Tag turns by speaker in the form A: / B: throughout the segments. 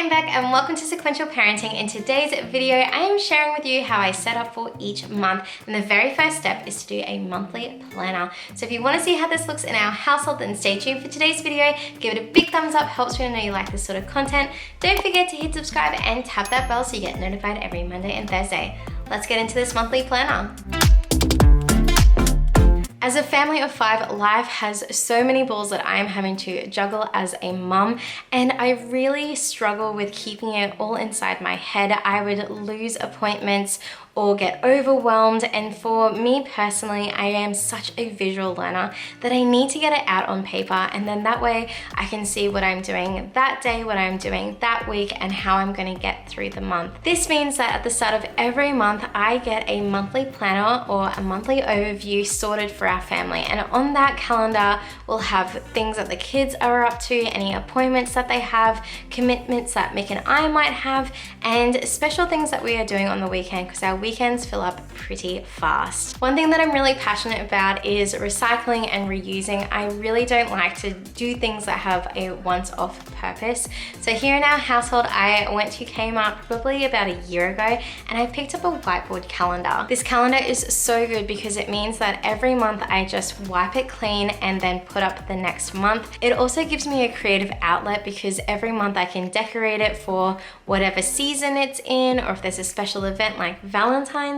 A: I'm Beck and welcome to Sequential Parenting. In today's video, I am sharing with you how I set up for each month. And the very first step is to do a monthly planner. So if you want to see how this looks in our household, then stay tuned for today's video. Give it a big thumbs up, helps me to know you like this sort of content. Don't forget to hit subscribe and tap that bell so you get notified every Monday and Thursday. Let's get into this monthly planner. As a family of 5, life has so many balls that I am having to juggle as a mum, and I really struggle with keeping it all inside my head. I would lose appointments or get overwhelmed, and for me personally, I am such a visual learner that I need to get it out on paper, and then that way I can see what I'm doing that day, what I'm doing that week, and how I'm going to get through the month. This means that at the start of every month, I get a monthly planner or a monthly overview sorted for our family, and on that calendar we'll have things that the kids are up to, any appointments that they have, commitments that Mick and I might have, and special things that we are doing on the weekend, because our weekends fill up pretty fast. One thing that I'm really passionate about is recycling and reusing. I really don't like to do things that have a once-off purpose. So here in our household, I went to Kmart probably about a year ago and I picked up a whiteboard calendar. This calendar is so good because it means that every month I just wipe it clean and then put up the next month. It also gives me a creative outlet because every month I can decorate it for whatever season it's in, or if there's a special event like Valentine's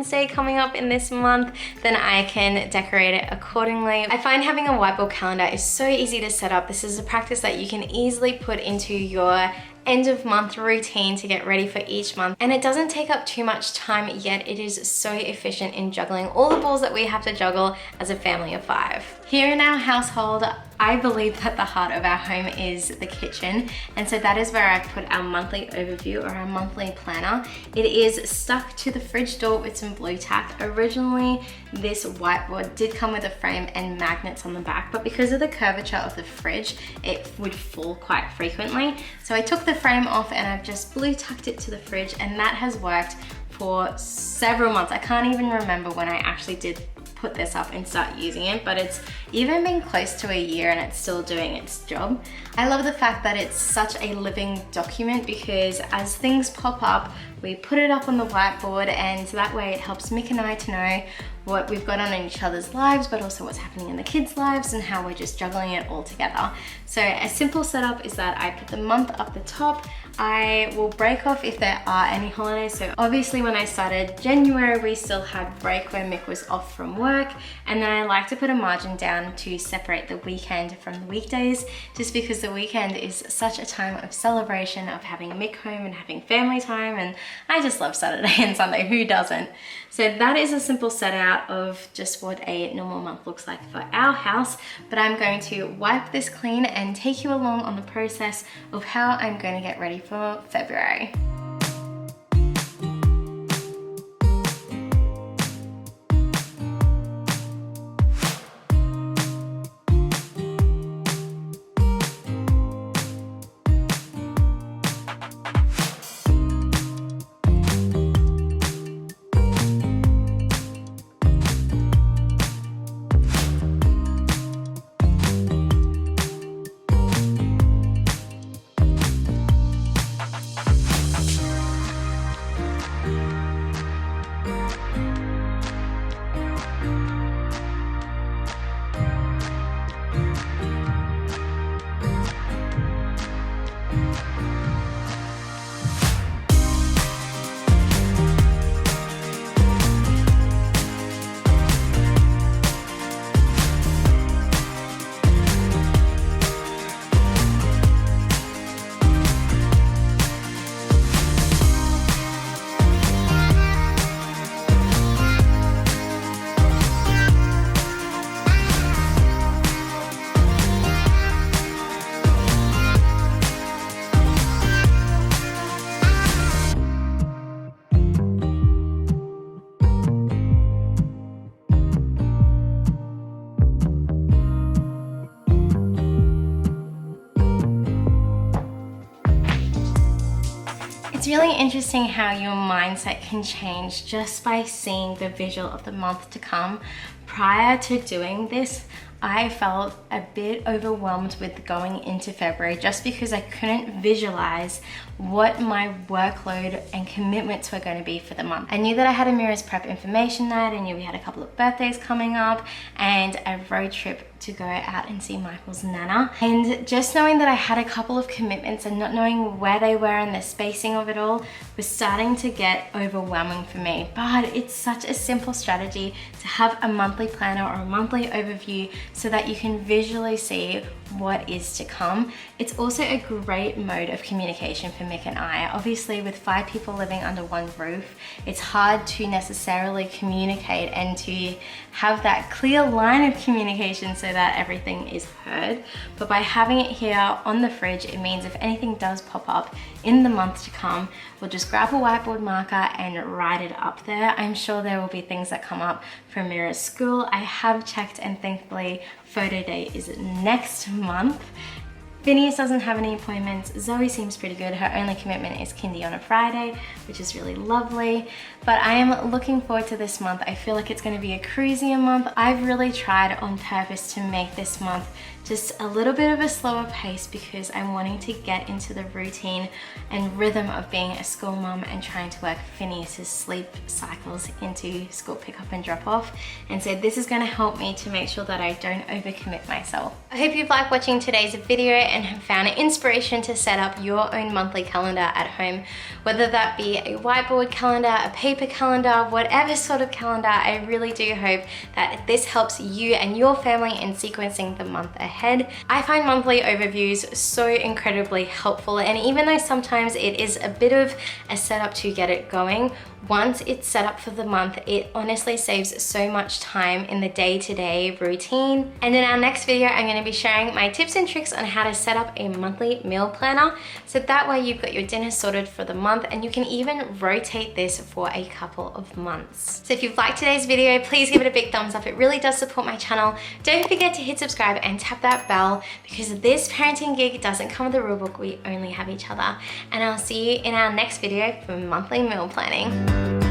A: Day coming up in this month, then I can decorate it accordingly. I find having a whiteboard calendar is so easy to set up. This is a practice that you can easily put into your end of month routine to get ready for each month, and it doesn't take up too much time, yet it is so efficient in juggling all the balls that we have to juggle as a family of 5. Here in our household, I believe that the heart of our home is the kitchen, and so that is where I put our monthly overview or our monthly planner. It is stuck to the fridge door with some blue tack. Originally, this whiteboard did come with a frame and magnets on the back, but because of the curvature of the fridge, it would fall quite frequently. So I took the frame off and I've just blue tacked it to the fridge, and that has worked for several months. I can't even remember when I actually did put this up and start using it, but it's even been close to a year and it's still doing its job. I love the fact that it's such a living document because as things pop up, we put it up on the whiteboard, and that way it helps Mick and I to know what we've got on in each other's lives, but also what's happening in the kids' lives and how we're just juggling it all together. So a simple setup is that I put the month up the top. I will break off if there are any holidays. So obviously when I started January, we still had break where Mick was off from work, and then I like to put a margin down to separate the weekend from the weekdays, just because the weekend is such a time of celebration, of having Mick home and having family time, and I just love Saturday and Sunday, who doesn't? So that is a simple set out of just what a normal month looks like for our house, but I'm going to wipe this clean and take you along on the process of how I'm going to get ready for February. It's really interesting how your mindset can change just by seeing the visual of the month to come. Prior to doing this, I felt a bit overwhelmed with going into February just because I couldn't visualize what my workload and commitments were going to be for the month. I knew that I had a Mirrors Prep information night, I knew we had a couple of birthdays coming up and a road trip to go out and see Michael's nana. And just knowing that I had a couple of commitments and not knowing where they were and the spacing of it all was starting to get overwhelming for me. But it's such a simple strategy to have a monthly planner or a monthly overview so that you can visually see what is to come. It's also a great mode of communication for Mick and I. Obviously, with 5 people living under one roof, it's hard to necessarily communicate and to have that clear line of communication so that everything is heard. But by having it here on the fridge, it means if anything does pop up in the month to come, we'll just grab a whiteboard marker and write it up there. I'm sure there will be things that come up from Mira's school. I have checked and thankfully photo day is next month. Phineas doesn't have any appointments. Zoe seems pretty good. Her only commitment is kindy on a Friday, which is really lovely. But I am looking forward to this month. I feel like it's going to be a cruisier month. I've really tried on purpose to make this month just a little bit of a slower pace because I'm wanting to get into the routine and rhythm of being a school mom and trying to work Phineas's sleep cycles into school pickup and drop off. And so this is going to help me to make sure that I don't overcommit myself. I hope you've liked watching today's video and have found inspiration to set up your own monthly calendar at home, whether that be a whiteboard calendar, a paper calendar, whatever sort of calendar. I really do hope that this helps you and your family in sequencing the month ahead. I find monthly overviews so incredibly helpful, and even though sometimes it is a bit of a setup to get it going, once it's set up for the month, it honestly saves so much time in the day-to-day routine. And in our next video, I'm going to be sharing my tips and tricks on how to set up a monthly meal planner. So that way you've got your dinner sorted for the month and you can even rotate this for a couple of months. So if you've liked today's video, please give it a big thumbs up. It really does support my channel. Don't forget to hit subscribe and tap that bell because this parenting gig doesn't come with a rulebook. We only have each other. And I'll see you in our next video for monthly meal planning.